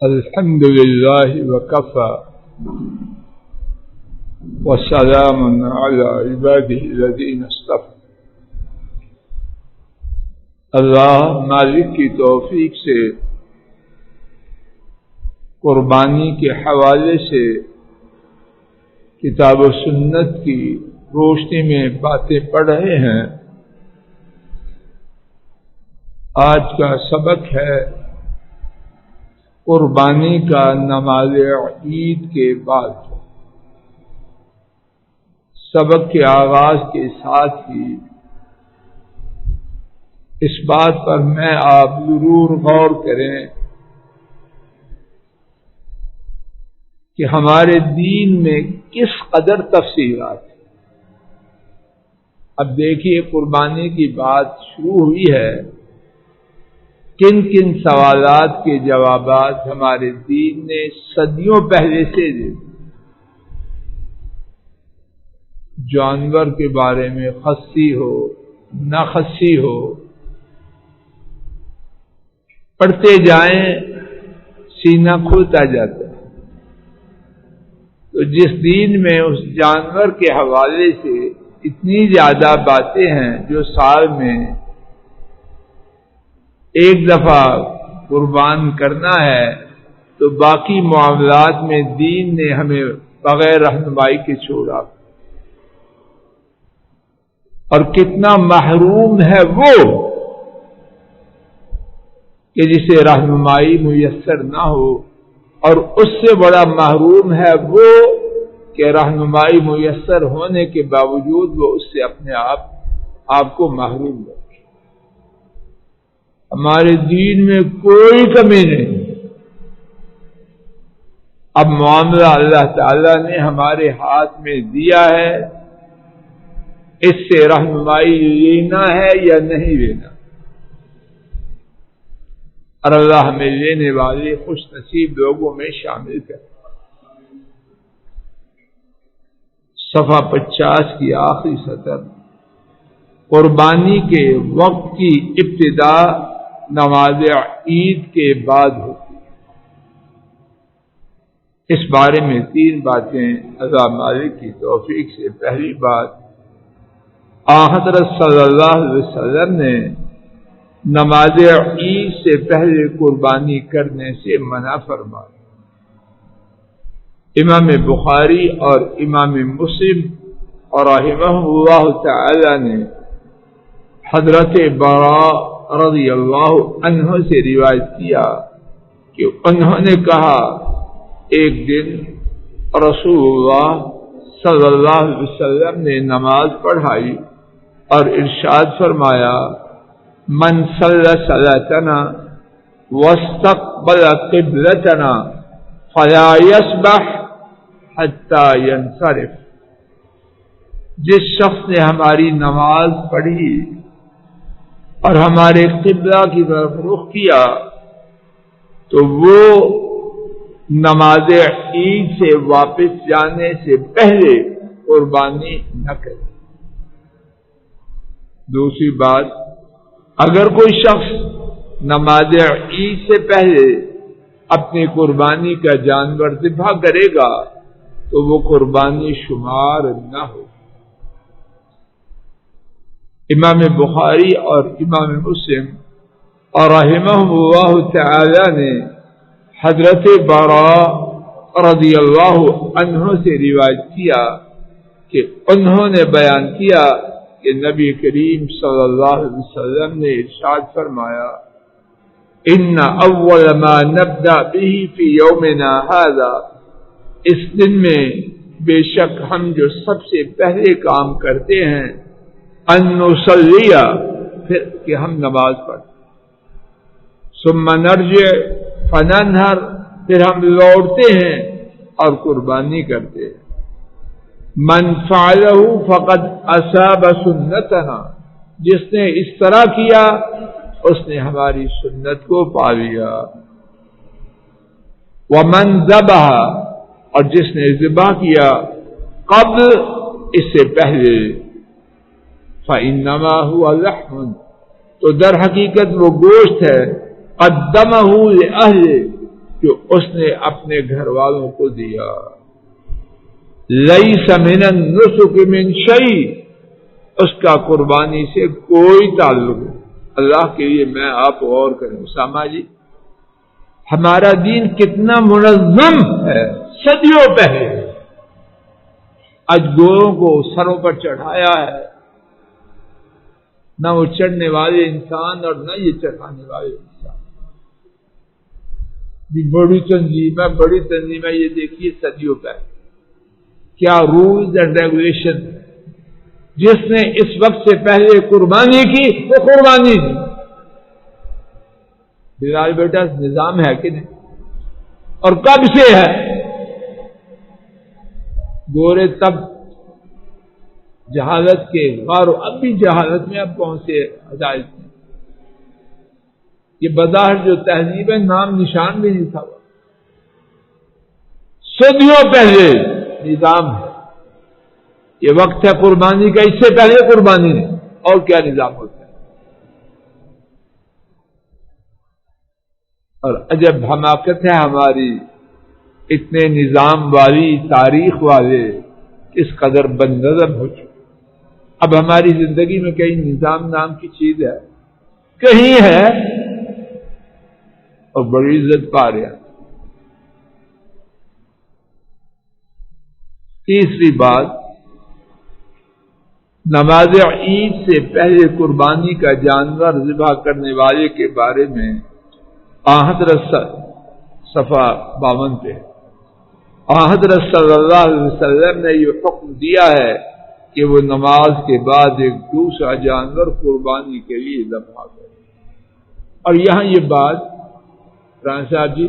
الحمد لله وكفى وسلام على عباده الذين اصطفى۔ اللہ مالک کی توفیق سے قربانی کے حوالے سے کتاب و سنت کی روشنی میں باتیں پڑھ رہے ہیں۔ آج کا سبق ہے قربانی کا نماز عید کے بعد۔ سبق کے آغاز کے ساتھ ہی اس بات پر میں آپ ضرور غور کریں کہ ہمارے دین میں کس قدر تفصیلات ہیں۔ اب دیکھیے قربانی کی بات شروع ہوئی ہے، کن کن سوالات کے جوابات ہمارے دین نے صدیوں پہلے سے دے۔ جانور کے بارے میں خصی ہو نہ خصی ہو، پڑھتے جائیں سینہ کھلتا جاتا ہے۔ تو جس دین میں اس جانور کے حوالے سے اتنی زیادہ باتیں ہیں جو سال میں ایک دفعہ قربان کرنا ہے، تو باقی معاملات میں دین نے ہمیں بغیر رہنمائی کے چھوڑا۔ اور کتنا محروم ہے وہ کہ جسے رہنمائی میسر نہ ہو، اور اس سے بڑا محروم ہے وہ کہ رہنمائی میسر ہونے کے باوجود وہ اس سے اپنے آپ کو محروم رکھے۔ ہمارے دین میں کوئی کمی نہیں۔ اب معاملہ اللہ تعالی نے ہمارے ہاتھ میں دیا ہے، اس سے رہنمائی لینا ہے یا نہیں لینا، اور اللہ ہمیں لینے والے خوش نصیب لوگوں میں شامل کرے۔ صفحہ 50 کی آخری سطر، قربانی کے وقت کی ابتدا نماز عید کے بعد ہوتی ہے۔ اس بارے میں 3 باتیں اللہ مالک کی توفیق سے۔ پہلی بات، حضرت صلی اللہ علیہ وسلم نے نماز عید سے پہلے قربانی کرنے سے منع فرمایا۔ امام بخاری اور امام مسلم اور رحمہ اللہ تعالی نے حضرت براء رضی اللہ عنہ سے روایت کیا کہ انہوں نے کہا، ایک دن رسول اللہ صلی اللہ علیہ وسلم نے نماز پڑھائی اور ارشاد فرمایا، من صلی صلاتنا واستقبل قبلتنا فلا يسبح حتى ينصرف۔ جس شخص نے ہماری نماز پڑھی اور ہمارے قبلہ کی طرف رخ کیا تو وہ نماز عید سے واپس جانے سے پہلے قربانی نہ کرے۔ دوسری بات، اگر کوئی شخص نماز عید سے پہلے اپنی قربانی کا جانور ذبح کرے گا تو وہ قربانی شمار نہ ہو۔ امام بخاری اور امام مسلم اور رحمہ اللہ تعالی نے حضرت براء رضی اللہ عنہ سے روایت کیا کہ انہوں نے بیان کیا کہ نبی کریم صلی اللہ علیہ وسلم نے ارشاد فرمایا، ان اول ما نبدا به فی یومنا ھذا، اس دن میں بے شک ہم جو سب سے پہلے کام کرتے ہیں، ان نصلی، پھر کہ ہم نماز پڑھیں، ثم نرجع فننہر، پھر ہم لوٹتے ہیں اور قربانی کرتے ہیں۔ من فعلہ فقد اصاب سنتنا، جس نے اس طرح کیا اس نے ہماری سنت کو پا لیا۔ ومن ذبح، اور جس نے ذبح کیا قبل، اس سے پہلے، فإنما هو لحم، تو در حقیقت وہ گوشت ہے، قدمہ لأہلہ، جو اس نے اپنے گھر والوں کو دیا. لیس من النسک من شیء، اس کا قربانی سے کوئی تعلق نہیں. اللہ کے لیے میں آپ غور کریں اسامہ جی، ہمارا دین کتنا منظم ہے. صدیوں پہلے اجگوروں کو سروں پر چڑھایا ہے، نہ وہ چڑھنے والے انسان اور نہ یہ چڑھانے والے انسان. بڑی تنظیم ہے، یہ دیکھیے صدیوں پہلے کیا رولز اینڈ ریگولیشن. جس نے اس وقت سے پہلے قربانی کی وہ قربانی دی. بلال بیٹا نظام ہے کہ نہیں؟ اور کب سے ہے؟ گورے تب جہالت کے غارو، اب بھی جہالت میں اب کون سے ہدایت میں. یہ بظاہر جو تہذیب ہے نام نشان بھی نہیں تھا. صدیوں پہلے نظام ہے. یہ وقت ہے قربانی کا، اس سے پہلے قربانی نہیں. اور کیا نظام ہوتا ہے؟ اور عجب حماقت ہے ہماری، اتنے نظام والی تاریخ والے اس قدر بد نظم ہو چکے. اب ہماری زندگی میں کہیں نظام نام کی چیز ہے؟ کہیں ہے؟ اور بڑی عزت پا رہے ہیں. تیسری بات، نماز عید سے پہلے قربانی کا جانور ذبح کرنے والے کے بارے میں حضرت صفحہ 52 پہ حضرت صلی اللہ علیہ وسلم نے یہ حکم دیا ہے کہ وہ نماز کے بعد ایک دوسرا جانور قربانی کے لیے ذبح کرے. اور یہاں یہ بات ران صاحب جی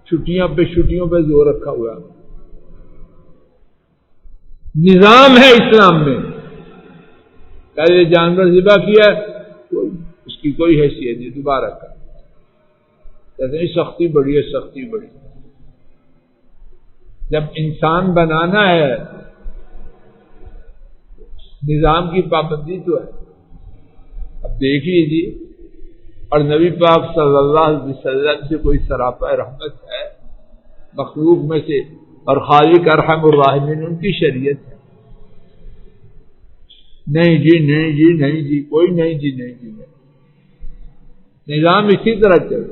چھٹیوں پہ زور رکھا ہوا ہے. نظام ہے اسلام میں، پہلے جانور ذبح کیا اس کی کوئی حیثیت نہیں، دوبارہ کر. کہتے ہیں سختی بڑی ہے، سختی بڑی. جب انسان بنانا ہے نظام کی پابندی تو ہے. اب دیکھ لیجیے. اور نبی پاک صلی اللہ علیہ وسلم سے کوئی سراپا رحمت ہے مخلوق میں سے، اور خالق ارحم الراحمین ان کی شریعت ہے. نہیں جی کوئی نہیں جی. نظام اسی طرح چل.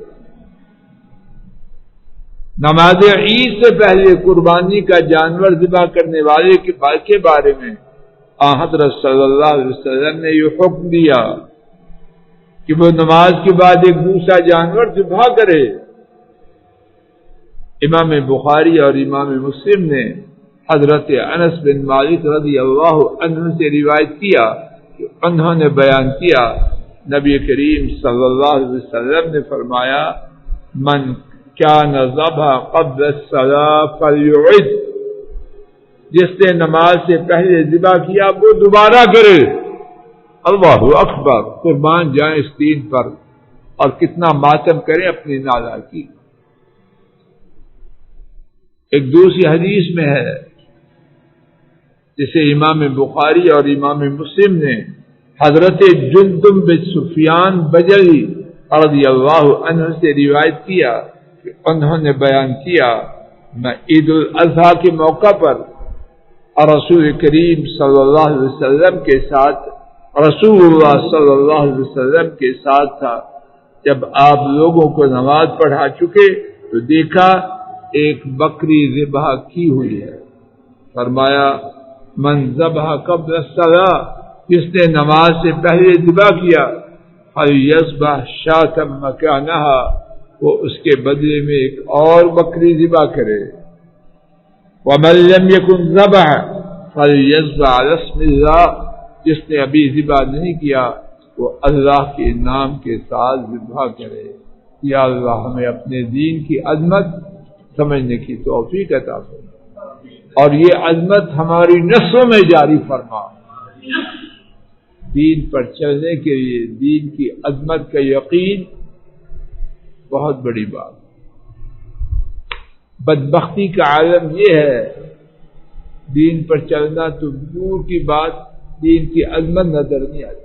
نماز عید سے پہلے قربانی کا جانور ذبح کرنے والے کے بارے میں حضرت صلی اللہ علیہ وسلم نے یہ حکم دیا کہ وہ نماز کے بعد ایک دوسرا جانور ذبح کرے. امام بخاری اور امام مسلم نے حضرت انس بن مالک رضی اللہ عنہ سے روایت کیا کہ انہوں نے بیان کیا نبی کریم صلی اللہ علیہ وسلم نے فرمایا من کان ذبح قبل الصلاۃ فلیعد، جس نے نماز سے پہلے ذبح کیا وہ دوبارہ کرے. اللہ اکبر. قربان جائیں اس دین پر اور کتنا ماتم کریں اپنی نالائقی. ایک دوسری حدیث میں ہے جسے امام بخاری اور امام مسلم نے حضرت جندب بن سفیان بجلی رضی اللہ عنہ سے روایت کیا کہ انہوں نے بیان کیا میں عید الاضحیٰ کے موقع پر رسول کریم صلی اللہ علیہ وسلم کے ساتھ تھا. جب آپ لوگوں کو نماز پڑھا چکے تو دیکھا ایک بکری ذبح کی ہوئی ہے. فرمایا من ذبح قبل الصلاۃ، جس نے نماز سے پہلے ذبح کیا فلیذبح شاۃ مکانہا، وہ اس کے بدلے میں ایک اور بکری ذبح کرے. ومن لم یکن ذبح فلیذبح علی اسم اللہ، جس نے ابھی ذبح نہیں کیا وہ اللہ کے نام کے ساتھ ذبح کرے. یا اللہ ہمیں اپنے دین کی عظمت سمجھنے کی توفیق عطا فرما اور یہ عظمت ہماری نسلوں میں جاری فرما. دین پر چلنے کے لیے دین کی عظمت کا یقین بہت بڑی بات. بدبختی کا عالم یہ ہے دین پر چلنا تو دور کی بات، دین کی عظمت نظر نہیں آتی.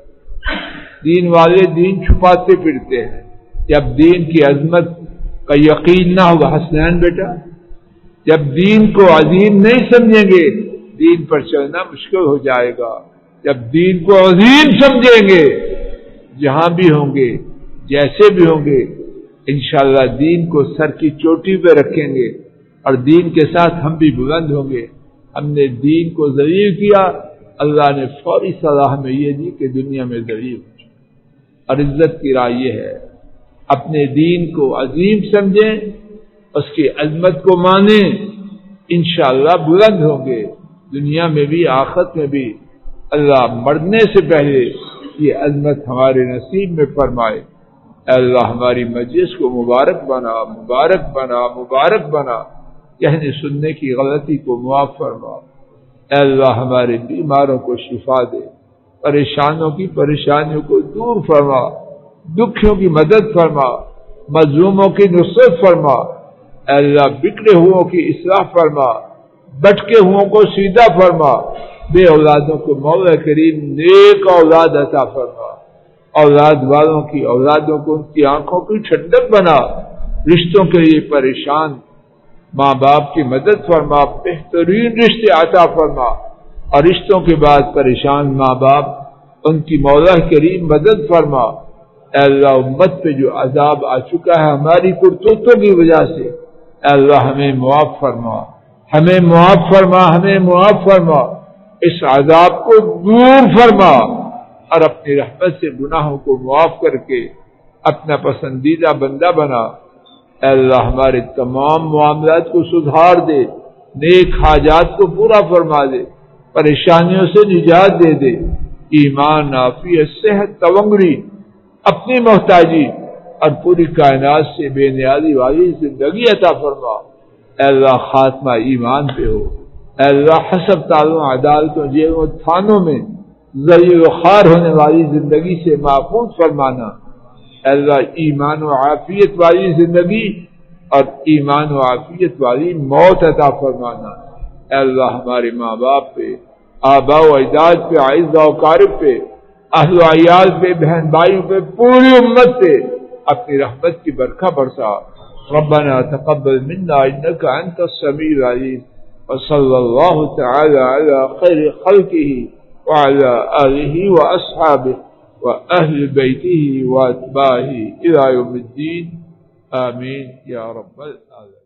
دین والے دین چھپاتے پھرتے ہیں. جب دین کی عظمت کا یقین نہ ہوگا حسنین بیٹا، جب دین کو عظیم نہیں سمجھیں گے دین پر چلنا مشکل ہو جائے گا. جب دین کو عظیم سمجھیں گے جہاں بھی ہوں گے جیسے بھی ہوں گے انشاءاللہ دین کو سر کی چوٹی پہ رکھیں گے اور دین کے ساتھ ہم بھی بلند ہوں گے. ہم نے دین کو ذلیل کیا، اللہ نے فوری سزا ہمیں یہ دی کہ دنیا میں ذلیل ہو. اور عزت کی راہ یہ ہے اپنے دین کو عظیم سمجھیں، اس کی عظمت کو مانیں، انشاءاللہ بلند ہوں گے دنیا میں بھی آخرت میں بھی. اللہ مرنے سے پہلے یہ عظمت ہمارے نصیب میں فرمائے. اے اللہ ہماری مجلس کو مبارک بنا مبارک بنا مبارک بنا، کہنے سننے کی غلطی کو معاف فرما. اے اللہ ہمارے بیماروں کو شفا دے، پریشانوں کی پریشانیوں کو دور فرما، دکھیوں کی مدد فرما، مظلوموں کی نصرت فرما. اے اللہ بگڑے ہوئوں کی اصلاح فرما، بٹکے ہوئوں کو سیدھا فرما، بے اولادوں کو مولا کریم نیک اولاد عطا فرما. اولاد والوں کی اولادوں کو ان کی آنکھوں کی ٹھنڈک بنا. رشتوں کے لیے پریشان ماں باپ کی مدد فرما، بہترین رشتے عطا فرما. اور رشتوں کے بعد پریشان ماں باپ ان کی مولا کریم مدد فرما. اے اللہ امت پہ جو عذاب آ چکا ہے ہماری کرتوتوں کی وجہ سے، اے اللہ ہمیں معاف فرما، ہمیں معاف فرما، ہمیں معاف فرما. اس عذاب کو دور فرما اور اپنی رحمت سے گناہوں کو معاف کر کے اپنا پسندیدہ بندہ بنا. اے اللہ ہمارے تمام معاملات کو سدھار دے، نیک حاجات کو پورا فرما دے، پریشانیوں سے نجات دے دے. ایمان، عافیت، صحت، تونگری، اپنی محتاجی اور پوری کائنات سے بے نیازی والی زندگی عطا فرما. اے اللہ خاتمہ ایمان پہ ہو. اے اللہ حسب تالوں عدالتوں جیلوں تھانوں میں ذلیل و خوار ہونے والی زندگی سے محفوظ فرمانا. اے اللہ ایمان و عافیت والی زندگی اور ایمان و عافیت والی موت عطا فرمانا. اے اللہ ہمارے ماں باپ پہ، آباء و اجداد پہ، اعزاء و اقارب پہ، اہل و عیال پہ، بہن بھائیوں پہ، پوری امت پہ اپنی رحمت کی برکھا برسا. ربنا تقبل منا انك انت السميع العليم وصلى الله تعالى على خير خلقه وعلى آله وأصحابه وأهل بيته وأتباعه إلى يوم الدين آمين يا رب العالمين.